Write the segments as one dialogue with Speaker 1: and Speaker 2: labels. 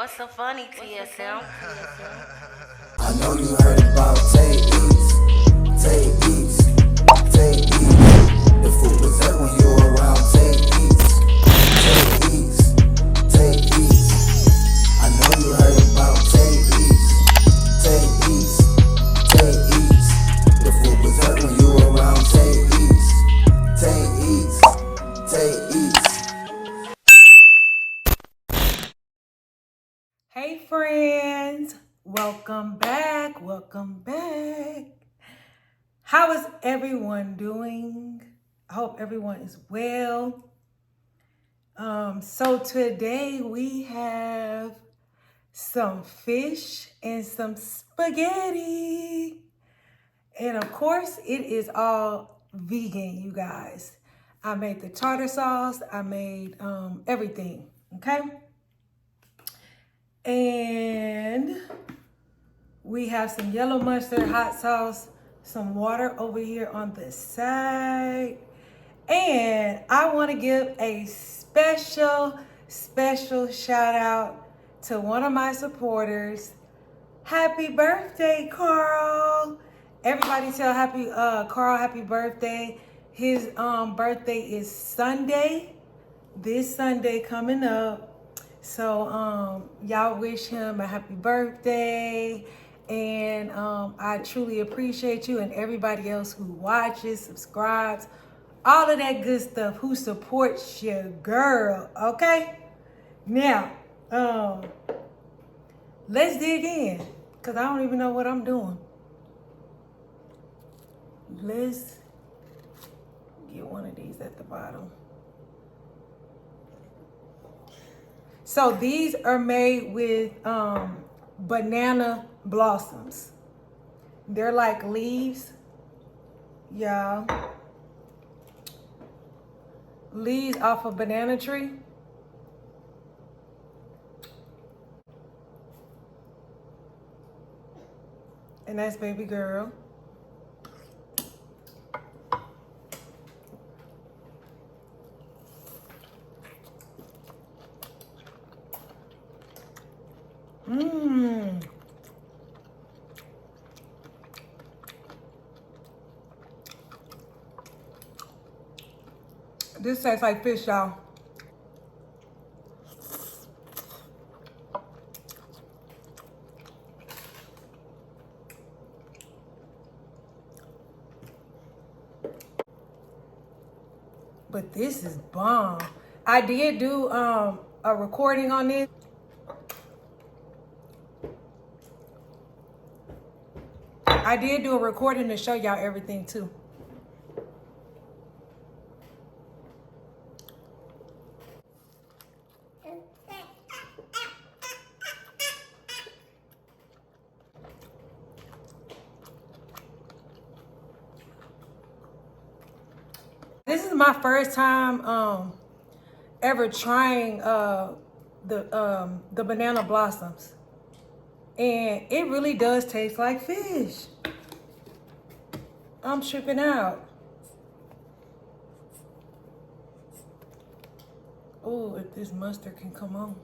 Speaker 1: What's so funny, TSM?
Speaker 2: I know you heard about Tay East, Tay East, Tay East. The food was there when you were around Tay East, Tay East, Tay East. I know you heard about Tay East, Tay East, Tay East. The food was there when you were around Tay East, Tay East, Tay East.
Speaker 3: Hey friends, welcome back, welcome back. How is everyone doing? I hope everyone is well. So today we have some fish and some spaghetti. And of course, it is all vegan, you guys. I made the tartar sauce, I made everything, okay? And we have some yellow mustard, hot sauce, some water over here on the side. And I want to give a special shout out to one of my supporters. Happy birthday, Carl. Everybody tell Carl happy birthday. His birthday is Sunday. This Sunday coming up. So y'all wish him a happy birthday, and I truly appreciate you and everybody else who watches, subscribes, all of that good stuff, who supports your girl. Okay, now let's dig in, because I don't even know what I'm doing. Let's get one of these at the bottom. So these are made with banana blossoms. They're like leaves, y'all. Leaves off a banana tree. And that's baby girl. Mmm. This tastes like fish, y'all. But this is bomb. I did do a recording on this. I did do a recording to show y'all everything too. This is my first time ever trying the banana blossoms. And it really does taste like fish. I'm tripping out. Oh, if this mustard can come on.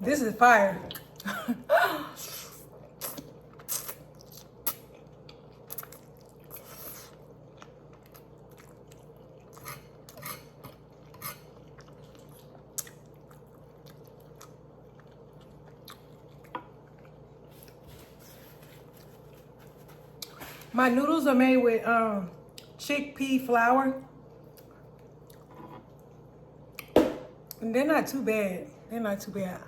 Speaker 3: This is fire. My noodles are made with chickpea flour. And they're not too bad. They're not too bad.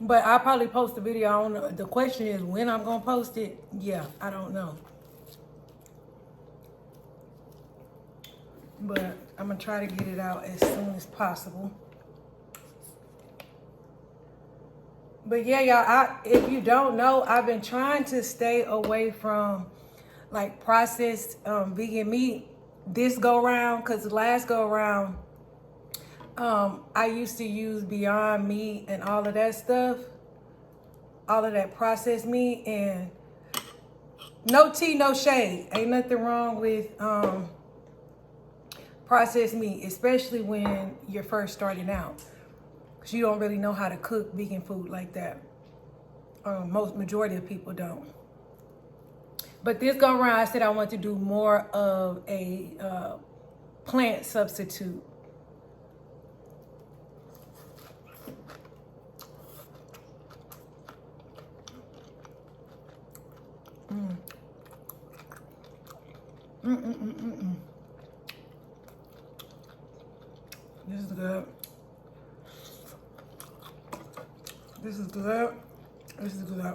Speaker 3: But I'll probably post the video. I don't know. The question is when I'm gonna post it. Yeah, I don't know. But I'm gonna try to get it out as soon as possible. But yeah, y'all, if you don't know, I've been trying to stay away from like processed vegan meat this go round, because the last go round I used to use Beyond Meat and all of that stuff, all of that processed meat. And no tea, no shade, ain't nothing wrong with processed meat, especially when you're first starting out, because you don't really know how to cook vegan food like that. Majority of people don't. But this go around, I said I want to do more of a plant substitute. This is good. This is good. This is good.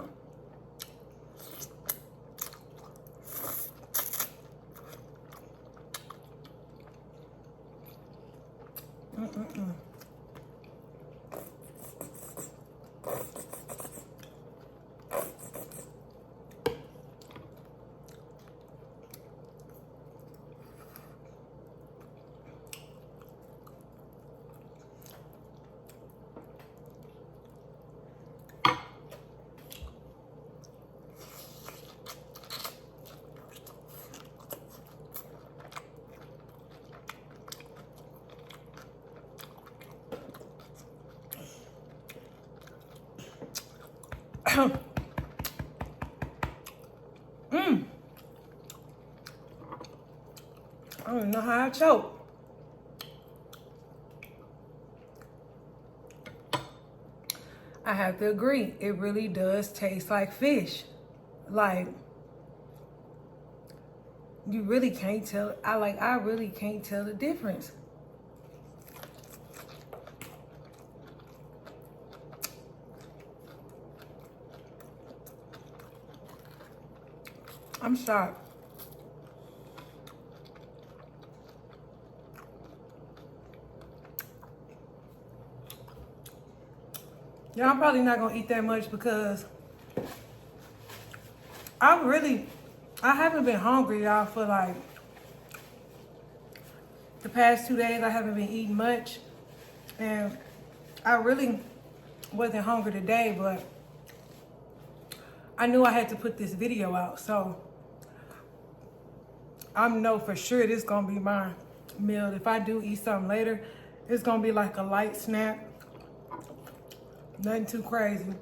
Speaker 3: I don't even know how I choke. I have to agree, it really does taste like fish. Like, you really can't tell. I really can't tell the difference. I'm shocked. Yeah, I'm probably not gonna eat that much because I haven't been hungry, y'all, for like the past 2 days. I haven't been eating much, and I really wasn't hungry today, but I knew I had to put this video out, so I know for sure this gonna be my meal. If I do eat something later, it's gonna be like a light snack. Nothing too crazy.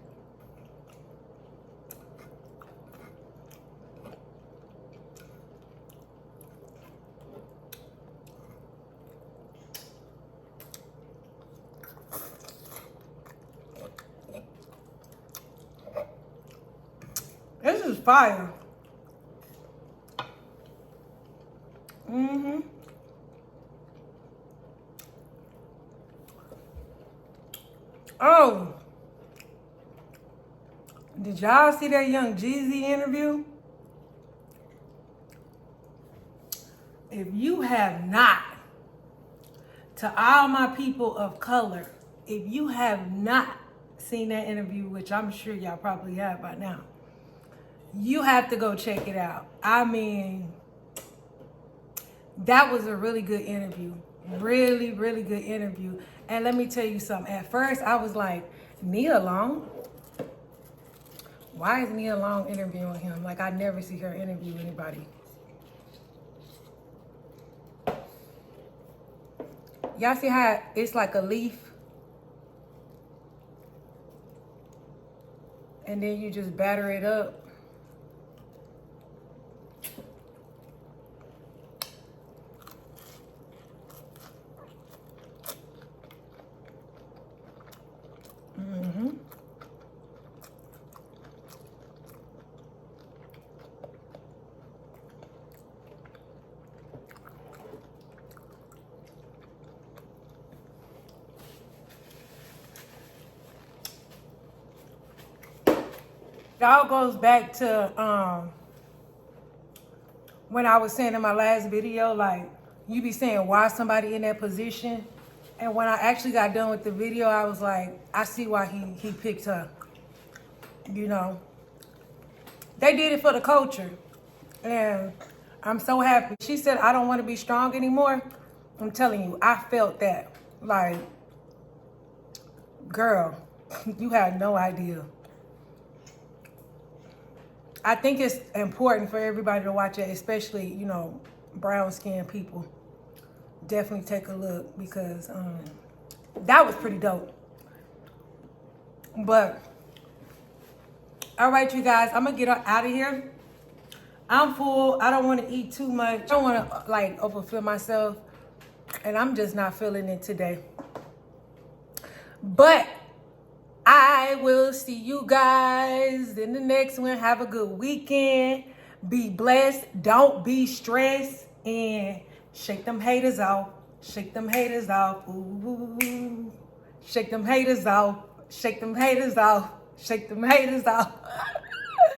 Speaker 3: This is fire. Oh. Did y'all see that Young Jeezy interview? If you have not, to all my people of color, if you have not seen that interview, which I'm sure y'all probably have by now, you have to go check it out. I mean, that was a really good interview. Really, really good interview. And let me tell you something. At first, I was like, Nia Long? Why is Nia Long interviewing him? Like, I never see her interview anybody. Y'all see how it's like a leaf? And then you just batter it up. It all goes back to when I was saying in my last video, like, you be saying why somebody in that position. And when I actually got done with the video, I was like, I see why he picked her. You know, they did it for the culture. And I'm so happy. She said, I don't want to be strong anymore. I'm telling you, I felt that. Like, girl, you had no idea. I think it's important for everybody to watch it, especially, you know, brown-skinned people. Definitely take a look because that was pretty dope. But, all right, you guys, I'm going to get out of here. I'm full. I don't want to eat too much. I don't want to, like, overfill myself. And I'm just not feeling it today. But I will see you guys in the next one. Have a good weekend. Be blessed. Don't be stressed. And shake them haters off. Shake them haters off. Ooh. Shake them haters off. Shake them haters off. Shake them haters off.